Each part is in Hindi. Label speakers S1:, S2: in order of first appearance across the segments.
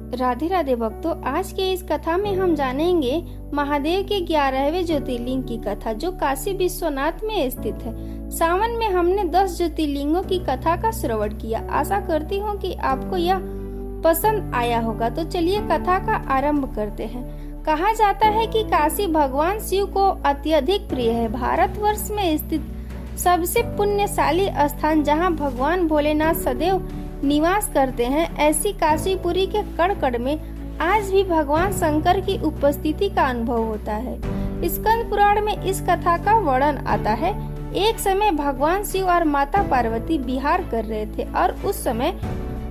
S1: राधे राधे भक्तों, आज के इस कथा में हम जानेंगे महादेव के 11वें ज्योतिर्लिंग की कथा, जो काशी विश्वनाथ में स्थित है। सावन में हमने 10 ज्योतिर्लिंगों की कथा का श्रवण किया। आशा करती हूँ कि आपको यह पसंद आया होगा। तो चलिए कथा का आरंभ करते हैं। कहा जाता है कि काशी भगवान शिव को अत्यधिक प्रिय है। भारतवर्ष में स्थित सबसे पुण्यशाली स्थान जहाँ भगवान भोलेनाथ सदैव निवास करते हैं, ऐसी काशीपुरी के कण कण में आज भी भगवान शंकर की उपस्थिति का अनुभव होता है। स्कंद पुराण में इस कथा का वर्णन आता है। एक समय भगवान शिव और माता पार्वती विहार कर रहे थे और उस समय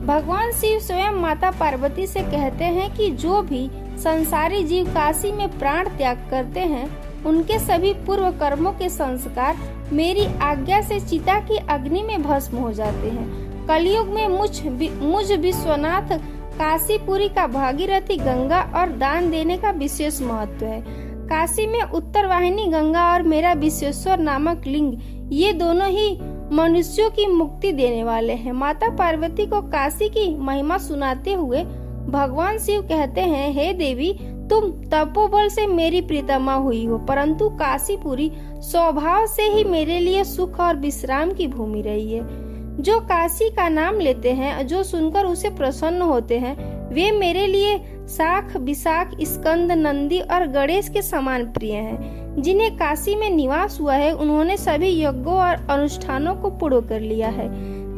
S1: भगवान शिव स्वयं माता पार्वती से कहते हैं कि जो भी संसारी जीव काशी में प्राण त्याग करते हैं, उनके सभी पूर्व कर्मों के संस्कार मेरी आज्ञा से चिता की अग्नि में भस्म हो जाते हैं। कलयुग में मुझ विश्वनाथ काशीपुरी का भागीरथी गंगा और दान देने का विशेष महत्व है। काशी में उत्तर वाहिनी गंगा और मेरा विश्वेश्वर नामक लिंग, ये दोनों ही मनुष्यों की मुक्ति देने वाले हैं। माता पार्वती को काशी की महिमा सुनाते हुए भगवान शिव कहते हैं, हे देवी, तुम तपोबल से मेरी प्रीतमा हुई हो, परंतु काशीपुरी स्वभाव से ही मेरे लिए सुख और विश्राम की भूमि रही है। जो काशी का नाम लेते हैं, जो सुनकर उसे प्रसन्न होते हैं, वे मेरे लिए शाख, विशाख, स्कंद, नंदी और गणेश के समान प्रिय हैं। जिन्हें काशी में निवास हुआ है, उन्होंने सभी यज्ञों और अनुष्ठानों को पूर्ण कर लिया है।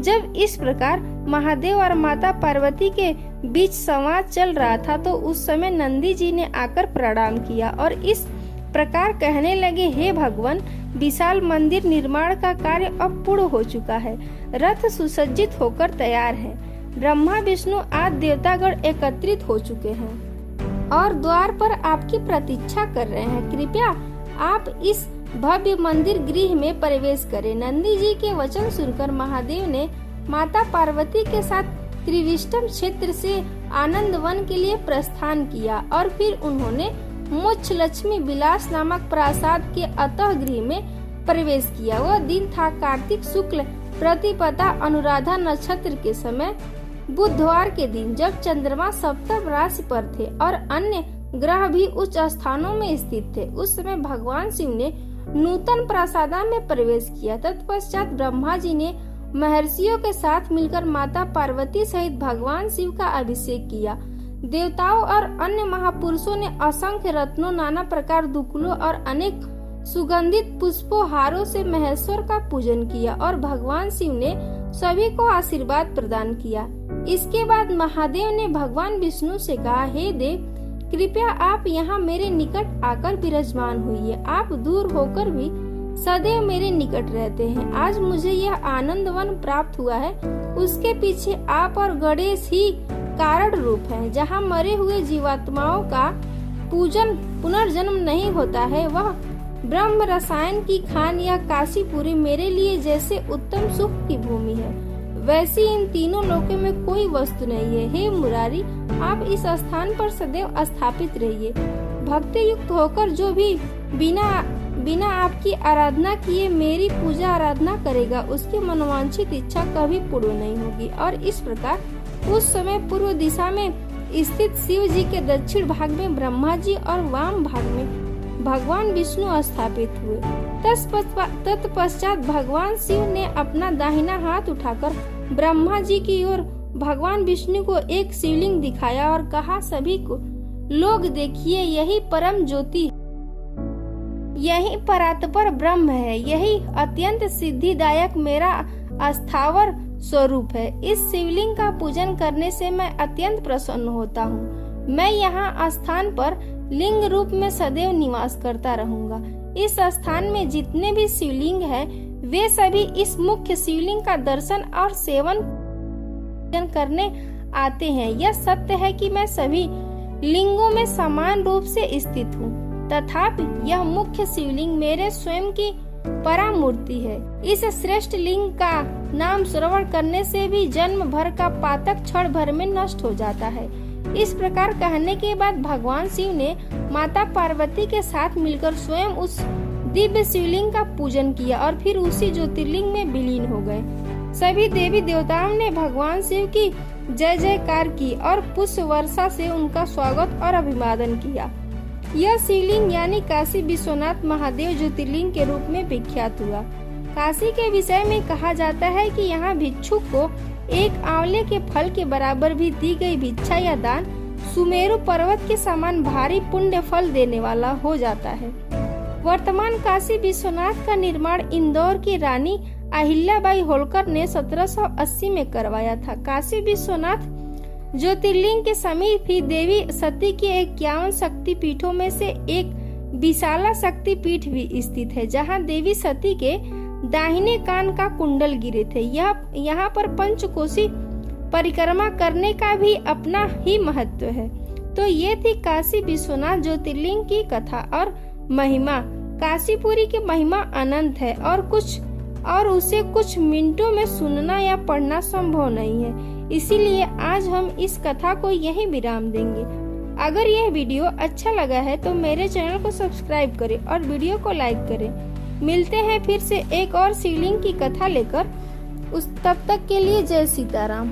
S1: जब इस प्रकार महादेव और माता पार्वती के बीच संवाद चल रहा था, तो उस समय नंदी जी ने आकर प्रणाम किया और इस प्रकार कहने लगे, हे भगवान, विशाल मंदिर निर्माण का कार्य अब पूर्ण हो चुका है। रथ सुसज्जित होकर तैयार है। ब्रह्मा, विष्णु आदि देवतागण एकत्रित हो चुके हैं और द्वार पर आपकी प्रतीक्षा कर रहे हैं। कृपया आप इस भव्य मंदिर गृह में प्रवेश करें। नंदी जी के वचन सुनकर महादेव ने माता पार्वती के साथ त्रिविष्टम क्षेत्र से आनंद वन के लिए प्रस्थान किया और फिर उन्होंने मोक्ष लक्ष्मी विलास नामक प्रासाद के अतः गृह में प्रवेश किया। वह दिन था कार्तिक शुक्ल प्रतिपदा अनुराधा नक्षत्र के समय, बुधवार के दिन, जब चंद्रमा सप्तम राशि पर थे और अन्य ग्रह भी उच्च स्थानों में स्थित थे। उस समय भगवान शिव ने नूतन प्रासादा में प्रवेश किया। तत्पश्चात ब्रह्मा जी ने महर्षियों के साथ मिलकर माता पार्वती सहित भगवान शिव का अभिषेक किया। देवताओं और अन्य महापुरुषों ने असंख्य रत्नों, नाना प्रकार दुकुलों और अनेक सुगंधित पुष्पों, हारों से महेश्वर का पूजन किया और भगवान शिव ने सभी को आशीर्वाद प्रदान किया। इसके बाद महादेव ने भगवान विष्णु से कहा, हे देव, कृपया आप यहाँ मेरे निकट आकर विराजमान होइए। आप दूर होकर भी सदैव मेरे निकट रहते हैं। आज मुझे यह आनंद वन प्राप्त हुआ है, उसके पीछे आप और गणेश ही कारण रूप है। जहाँ मरे हुए जीवात्माओं का पूजन पुनर्जन्म नहीं होता है, वह ब्रह्म रसायन की खान या काशीपुरी मेरे लिए जैसे उत्तम सुख की भूमि है, वैसी इन तीनों लोकों में कोई वस्तु नहीं है। हे मुरारी, आप इस स्थान पर सदैव स्थापित रहिए। भक्ति युक्त होकर जो भी बिना आपकी आराधना किए मेरी पूजा आराधना करेगा, उसकी मनोवांछित इच्छा कभी पूर्ण नहीं होगी। और इस प्रकार उस समय पूर्व दिशा में स्थित शिव जी के दक्षिण भाग में ब्रह्मा जी और वाम भाग में भगवान विष्णु स्थापित हुए। तत्पश्चात भगवान शिव ने अपना दाहिना हाथ उठाकर ब्रह्मा जी की ओर भगवान विष्णु को एक शिवलिंग दिखाया और कहा, सभी को लोग देखिए, यही परम ज्योति, यही परात्पर ब्रह्म है, यही अत्यंत सिद्धिदायक मेरा अस्थावर स्वरूप है। इस शिवलिंग का पूजन करने से मैं अत्यंत प्रसन्न होता हूँ। मैं यहाँ स्थान पर लिंग रूप में सदैव निवास करता रहूंगा। इस स्थान में जितने भी शिवलिंग हैं, वे सभी इस मुख्य शिवलिंग का दर्शन और सेवन करने आते हैं। यह सत्य है कि मैं सभी लिंगों में समान रूप से स्थित हूँ, तथापि यह मुख्य शिवलिंग मेरे स्वयं की परामूर्ति है। इस श्रेष्ठ लिंग का नाम श्रवण करने से भी जन्म भर का पातक क्षण भर में नष्ट हो जाता है। इस प्रकार कहने के बाद भगवान शिव ने माता पार्वती के साथ मिलकर स्वयं उस दिव्य शिवलिंग का पूजन किया और फिर उसी ज्योतिर्लिंग में विलीन हो गए। सभी देवी देवताओं ने भगवान शिव की जय जयकार की और पुष्प वर्षा से उनका स्वागत और अभिवादन किया। यह शिवलिंग यानी काशी विश्वनाथ महादेव ज्योतिर्लिंग के रूप में विख्यात हुआ। काशी के विषय में कहा जाता है कि यहाँ भिक्षुक को एक आंवले के फल के बराबर भी दी गई भिक्षा या दान सुमेरु पर्वत के समान भारी पुण्य फल देने वाला हो जाता है। वर्तमान काशी विश्वनाथ का निर्माण इंदौर की रानी अहिल्याबाई होलकर ने 1780 में करवाया था। काशी विश्वनाथ ज्योतिर्लिंग के समीप ही देवी सती की 51 शक्ति पीठों में से एक विशाला शक्ति पीठ भी स्थित है, जहां देवी सती के दाहिने कान का कुंडल गिरे थे। यहाँ पर पंचकोशी परिक्रमा करने का भी अपना ही महत्व है। तो ये थी काशी विश्वनाथ ज्योतिर्लिंग की कथा और महिमा। काशीपुरी की महिमा अनंत है और उसे कुछ मिनटों में सुनना या पढ़ना संभव नहीं है। इसीलिए आज हम इस कथा को यहीं विराम देंगे। अगर यह वीडियो अच्छा लगा है तो मेरे चैनल को सब्सक्राइब करें और वीडियो को लाइक करें। मिलते हैं फिर से एक और शिवलिंग की कथा लेकर। तब तक के लिए जय सीताराम।